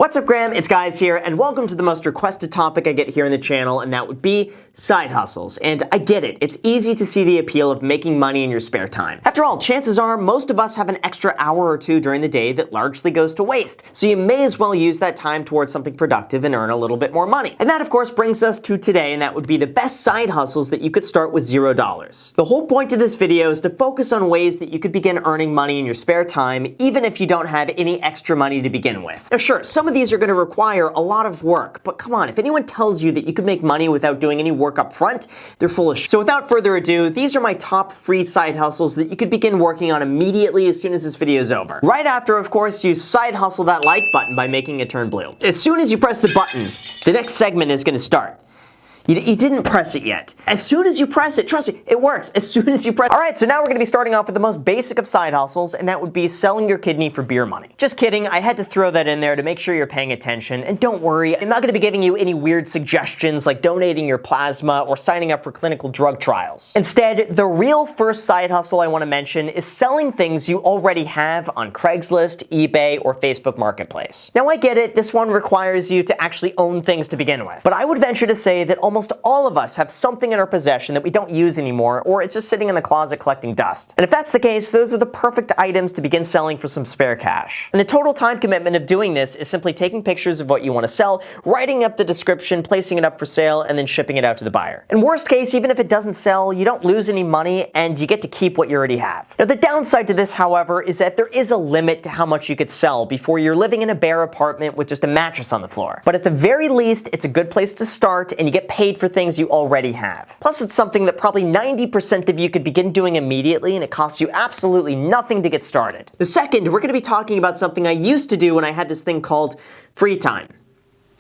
What's up, Graham? It's Guys here, and welcome to the most requested topic I get here on the channel, and that would be side hustles. And I get it. It's easy to see the appeal of making money in your spare time. After all, chances are most of us have an extra hour or two during the day that largely goes to waste. So you may as well use that time towards something productive and earn a little bit more money. And that, of course, brings us to today, and that would be the best side hustles that you could start with $0. The whole point of this video is to focus on ways that you could begin earning money in your spare time, even if you don't have any extra money to begin with. Now, sure, some of these are going to require a lot of work, but come on, if anyone tells you that you can make money without doing any work up front, they're full of shit. So without further ado, these are my top free side hustles that you could begin working on immediately as soon as this video is over. Right after, of course, you side hustle that like button by making it turn blue. As soon as you press the button, the next segment is going to start. You didn't press it yet. As soon as you press it, trust me, it works. As soon as you press it. All right, so now we're going to be starting off with the most basic of side hustles, and that would be selling your kidney for beer money. Just kidding, I had to throw that in there to make sure you're paying attention. And don't worry, I'm not going to be giving you any weird suggestions like donating your plasma or signing up for clinical drug trials. Instead, the real first side hustle I want to mention is selling things you already have on Craigslist, eBay, or Facebook Marketplace. Now, I get it, this one requires you to actually own things to begin with, but I would venture to say that almost all of us have something in our possession that we don't use anymore, or it's just sitting in the closet collecting dust. And if that's the case, those are the perfect items to begin selling for some spare cash. And the total time commitment of doing this is simply taking pictures of what you want to sell, writing up the description, placing it up for sale, and then shipping it out to the buyer. In worst case, even if it doesn't sell, you don't lose any money and you get to keep what you already have. Now, the downside to this, however, is that there is a limit to how much you could sell before you're living in a bare apartment with just a mattress on the floor. But at the very least, it's a good place to start, and you get paid for things you already have. Plus, it's something that probably 90% of you could begin doing immediately, and it costs you absolutely nothing to get started. The second, we're going to be talking about something I used to do when I had this thing called free time.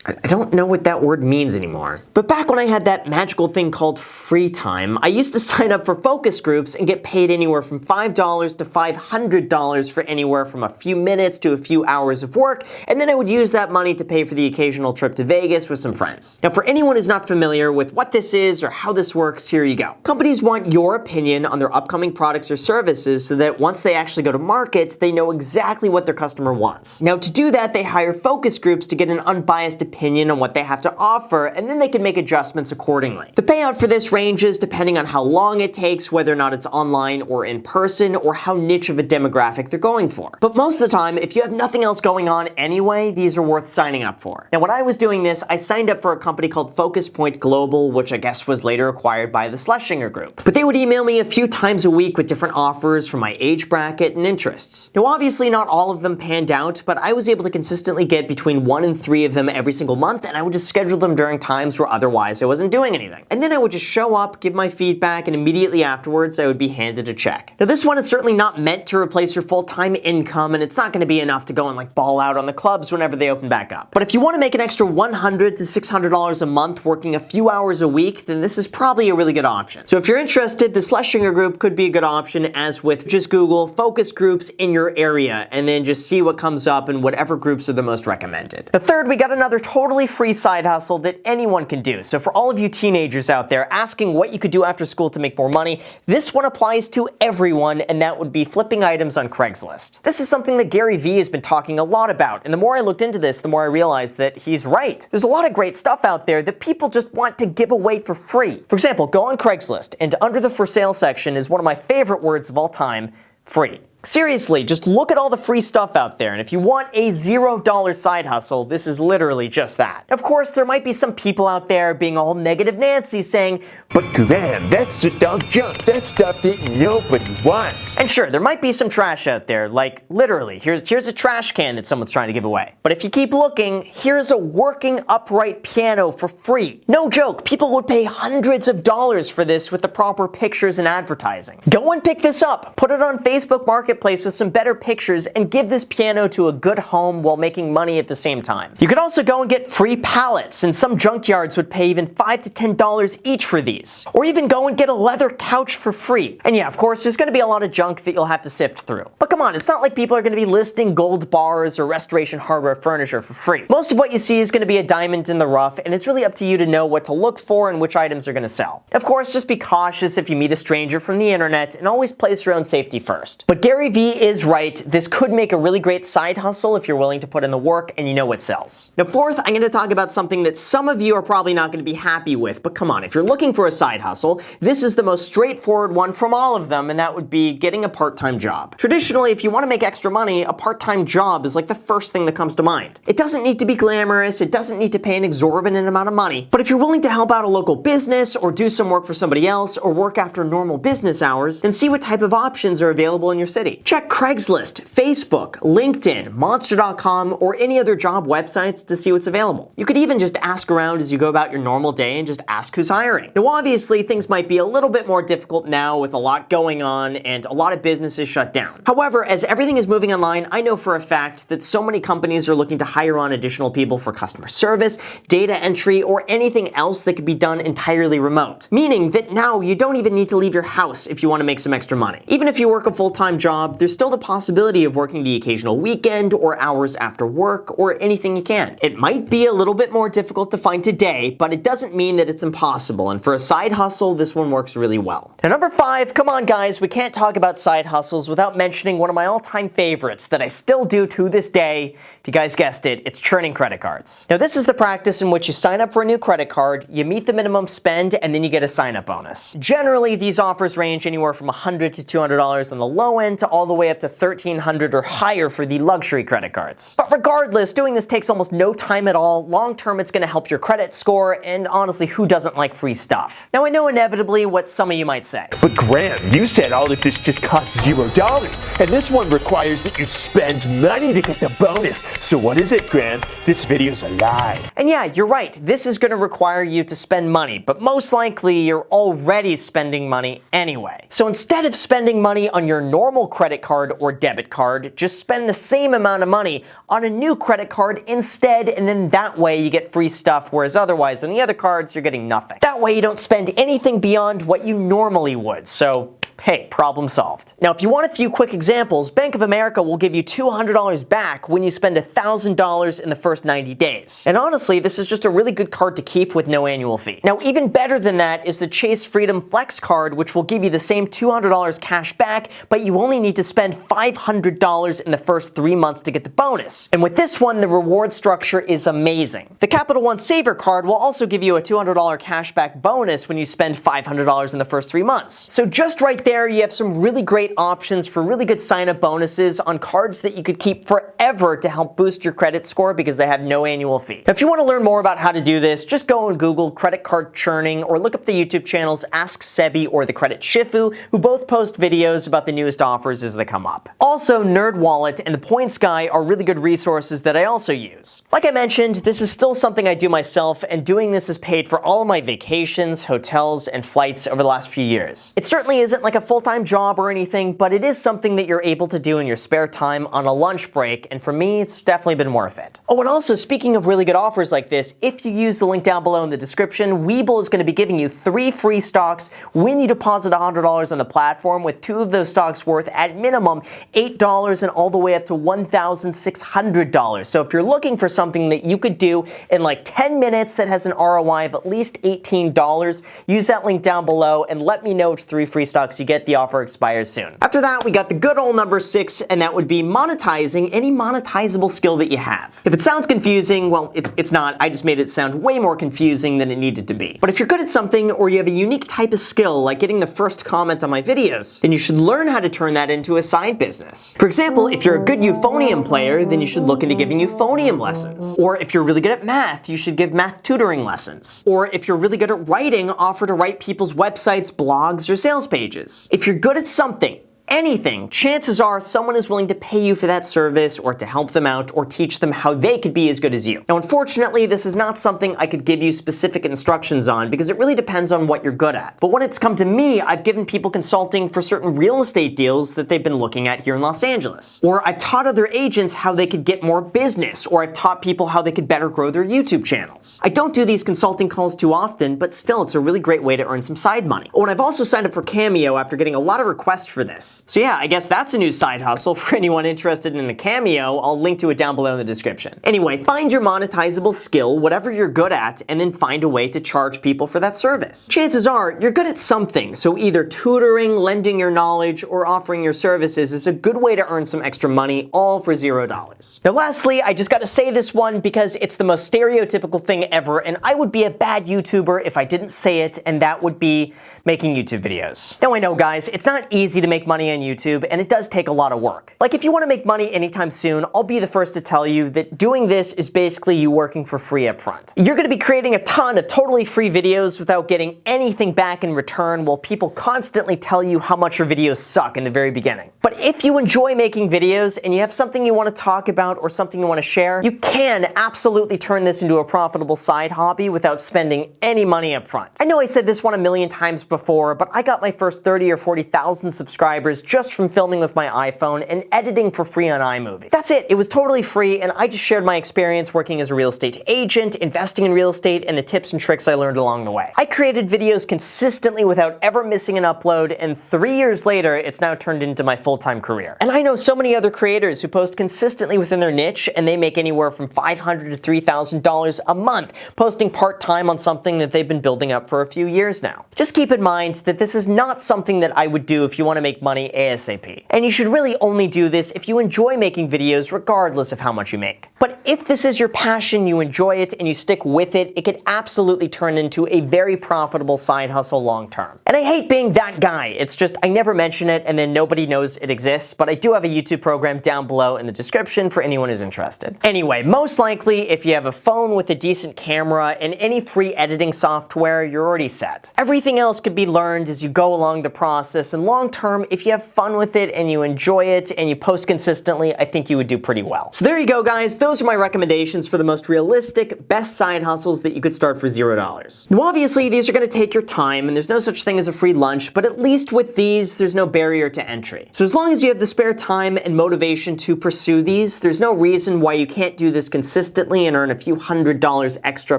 I don't know what that word means anymore. But back when I had that magical thing called free time, I used to sign up for focus groups and get paid anywhere from $5 to $500 for anywhere from a few minutes to a few hours of work, and then I would use that money to pay for the occasional trip to Vegas with some friends. Now, for anyone who's not familiar with what this is or how this works, here you go. Companies want your opinion on their upcoming products or services so that once they actually go to market, they know exactly what their customer wants. Now, to do that, they hire focus groups to get an unbiased opinion on what they have to offer, and then they can make adjustments accordingly. The payout for this ranges depending on how long it takes, whether or not it's online or in person, or how niche of a demographic they're going for. But most of the time, if you have nothing else going on anyway, these are worth signing up for. Now, when I was doing this, I signed up for a company called Focus Point Global, which I guess was later acquired by the Schlesinger Group. But they would email me a few times a week with different offers for my age bracket and interests. Now, obviously not all of them panned out, but I was able to consistently get between 1 and 3 of them every single month, and I would just schedule them during times where otherwise I wasn't doing anything. And then I would just show up, give my feedback, and immediately afterwards I would be handed a check. Now, this one is certainly not meant to replace your full-time income, and it's not going to be enough to go and like ball out on the clubs whenever they open back up. But if you want to make an extra $100 to $600 a month working a few hours a week, then this is probably a really good option. So if you're interested, the Schlesinger Group could be a good option, as with just Google focus groups in your area, and then just see what comes up and whatever groups are the most recommended. The third, we got another totally free side hustle that anyone can do. So for all of you teenagers out there asking what you could do after school to make more money, this one applies to everyone, and that would be flipping items on Craigslist. This is something that Gary Vee has been talking a lot about, and the more I looked into this, the more I realized that he's right. There's a lot of great stuff out there that people just want to give away for free. For example, go on Craigslist, and under the for sale section is one of my favorite words of all time, free. Seriously, just look at all the free stuff out there, and if you want a $0 side hustle, this is literally just that. Of course, there might be some people out there being all negative Nancy saying, "But Graham, that's the dog junk. That's stuff that nobody wants." And sure, there might be some trash out there, like literally, here's a trash can that someone's trying to give away. But if you keep looking, here's a working upright piano for free. No joke, people would pay hundreds of dollars for this with the proper pictures and advertising. Go and pick this up, put it on Facebook Marketplace with some better pictures, and give this piano to a good home while making money at the same time. You could also go and get free pallets, and some junkyards would pay even $5 to $10 each for these. Or even go and get a leather couch for free. And yeah, of course, there's going to be a lot of junk that you'll have to sift through. But come on, it's not like people are going to be listing gold bars or Restoration Hardware furniture for free. Most of what you see is going to be a diamond in the rough, and it's really up to you to know what to look for and which items are going to sell. Of course, just be cautious if you meet a stranger from the internet, and always place your own safety first. But Gary Gary Vee is right. This could make a really great side hustle if you're willing to put in the work and you know what sells. Now, fourth, I'm going to talk about something that some of you are probably not going to be happy with, but come on, if you're looking for a side hustle, this is the most straightforward one from all of them, and that would be getting a part-time job. Traditionally, if you want to make extra money, a part-time job is like the first thing that comes to mind. It doesn't need to be glamorous, it doesn't need to pay an exorbitant amount of money, but if you're willing to help out a local business or do some work for somebody else or work after normal business hours, then see what type of options are available in your city. Check Craigslist, Facebook, LinkedIn, Monster.com, or any other job websites to see what's available. You could even just ask around as you go about your normal day and just ask who's hiring. Now, obviously, things might be a little bit more difficult now with a lot going on and a lot of businesses shut down. However, as everything is moving online, I know for a fact that so many companies are looking to hire on additional people for customer service, data entry, or anything else that could be done entirely remote. Meaning that now you don't even need to leave your house if you want to make some extra money. Even if you work a full-time job, there's still the possibility of working the occasional weekend or hours after work or anything you can. It might be a little bit more difficult to find today, but it doesn't mean that it's impossible, and for a side hustle, this one works really well. Now, number 5, come on guys, we can't talk about side hustles without mentioning one of my all-time favorites that I still do to this day. If you guys guessed it, it's churning credit cards. Now, this is the practice in which you sign up for a new credit card, you meet the minimum spend, and then you get a sign-up bonus. Generally, these offers range anywhere from $100 to $200 on the low end to all the way up to $1,300 or higher for the luxury credit cards. But regardless, doing this takes almost no time at all. Long term, it's going to help your credit score, and honestly, who doesn't like free stuff? Now, I know inevitably what some of you might say. But Graham, you said all of this just costs $0, and this one requires that you spend money to get the bonus. So what is it, Graham? This video's a lie. And yeah, you're right. This is going to require you to spend money, but most likely you're already spending money anyway. So instead of spending money on your normal credit card or debit card, just spend the same amount of money on a new credit card instead, and then that way you get free stuff, whereas otherwise on the other cards you're getting nothing. That way you don't spend anything beyond what you normally would. So hey, problem solved. Now, if you want a few quick examples, Bank of America will give you $200 back when you spend $1,000 in the first 90 days. And honestly, this is just a really good card to keep with no annual fee. Now, even better than that is the Chase Freedom Flex card, which will give you the same $200 cash back, but you only need to spend $500 in the first 3 months to get the bonus. And with this one, the reward structure is amazing. The Capital One Saver card will also give you a $200 cash back bonus when you spend $500 in the first 3 months. So just right there, you have some really great options for really good sign-up bonuses on cards that you could keep forever to help boost your credit score because they have no annual fee. Now, if you want to learn more about how to do this, just go and Google credit card churning or look up the YouTube channels Ask Sebi or The Credit Shifu, who both post videos about the newest offers as they come up. Also, NerdWallet and The Points Guy are really good resources that I also use. Like I mentioned, this is still something I do myself, and doing this has paid for all of my vacations, hotels, and flights over the last few years. It certainly isn't like a full-time job or anything, but it is something that you're able to do in your spare time on a lunch break, and for me, it's definitely been worth it. Oh, and also, speaking of really good offers like this, if you use the link down below in the description, Webull is going to be giving you 3 free stocks when you deposit $100 on the platform, with 2 of those stocks worth at minimum $8 and all the way up to $1,600. So if you're looking for something that you could do in like 10 minutes that has an ROI of at least $18, use that link down below and let me know which 3 free stocks you get. The offer expires soon. After that, we got the good old number 6, and that would be monetizing any monetizable skill that you have. If it sounds confusing, well, it's not. I just made it sound way more confusing than it needed to be. But if you're good at something, or you have a unique type of skill, like getting the first comment on my videos, then you should learn how to turn that into a side business. For example, if you're a good euphonium player, then you should look into giving euphonium lessons. Or if you're really good at math, you should give math tutoring lessons. Or if you're really good at writing, offer to write people's websites, blogs, or sales pages. If you're good at something, anything, chances are someone is willing to pay you for that service or to help them out or teach them how they could be as good as you. Now, unfortunately, this is not something I could give you specific instructions on because it really depends on what you're good at. But when it's come to me, I've given people consulting for certain real estate deals that they've been looking at here in Los Angeles. Or I've taught other agents how they could get more business, or I've taught people how they could better grow their YouTube channels. I don't do these consulting calls too often, but still, it's a really great way to earn some side money. Oh, and I've also signed up for Cameo after getting a lot of requests for this. $0. So yeah, I guess that's a new side hustle for anyone interested in a Cameo. I'll link to it down below in the description. Anyway, find your monetizable skill, whatever you're good at, and then find a way to charge people for that service. Chances are you're good at something, so either tutoring, lending your knowledge, or offering your services is a good way to earn some extra money, all for $0. Now lastly, I just gotta say this one because it's the most stereotypical thing ever, and I would be a bad YouTuber if I didn't say it, and that would be making YouTube videos. Now I know guys, it's not easy to make money on YouTube, and it does take a lot of work. Like if you want to make money anytime soon, I'll be the first to tell you that doing this is basically you working for free up front. You're going to be creating a ton of totally free videos without getting anything back in return, while people constantly tell you how much your videos suck in the very beginning. But if you enjoy making videos and you have something you want to talk about or something you want to share, you can absolutely turn this into a profitable side hobby without spending any money up front. I know I said this one a million times before, but I got my first 30 or 40,000 subscribers just from filming with my iPhone and editing for free on iMovie. That's it. It was totally free, and I just shared my experience working as a real estate agent, investing in real estate, and the tips and tricks I learned along the way. I created videos consistently without ever missing an upload, and 3 years later, it's now turned into my full-time career. And I know so many other creators who post consistently within their niche, and they make anywhere from $500 to $3,000 a month, posting part-time on something that they've been building up for a few years now. Just keep in mind that this is not something that I would do if you want to make money ASAP. And you should really only do this if you enjoy making videos regardless of how much you make. But if this is your passion, you enjoy it, and you stick with it, it could absolutely turn into a very profitable side hustle long term. And I hate being that guy. It's just I never mention it and then nobody knows it exists, but I do have a YouTube program down below in the description for anyone who's interested. Anyway, most likely if you have a phone with a decent camera and any free editing software, you're already set. Everything else could be learned as you go along the process, and long term, if you have fun with it and you enjoy it and you post consistently, I think you would do pretty well. So there you go guys, those are my recommendations for the most realistic, best side hustles that you could start for $0. Now obviously these are going to take your time and there's no such thing as a free lunch, but at least with these there's no barrier to entry. So as long as you have the spare time and motivation to pursue these, there's no reason why you can't do this consistently and earn a few $100s extra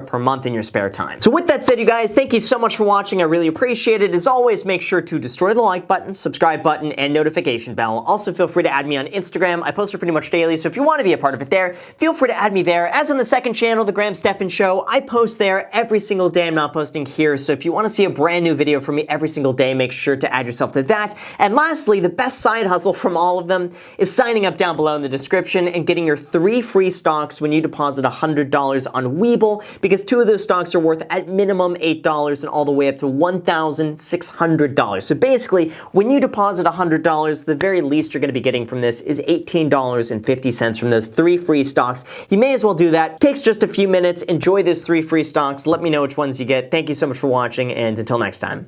per month in your spare time. So with that said, you guys, thank you so much for watching. I really appreciate it. As always, make sure to destroy the like button, subscribe button, and notification bell. Also feel free to add me on Instagram. I post pretty much daily, so if you want to be a part of it there, feel free to add me there. As on the second channel, The Graham Stephan Show, I post there every single day. I'm not posting here, so if you want to see a brand new video from me every single day, make sure to add yourself to that. And lastly, the best side hustle from all of them is signing up down below in the description and getting your 3 free stocks when you deposit $100 on Webull, because 2 of those stocks are worth at minimum $8 and all the way up to $1,600. So basically, when you deposit $100, the very least you're going to be getting from this is $18.50 from those 3 free stocks. You may as well do that. It takes just a few minutes. Enjoy those 3 free stocks. Let me know which ones you get. Thank you so much for watching, and until next time.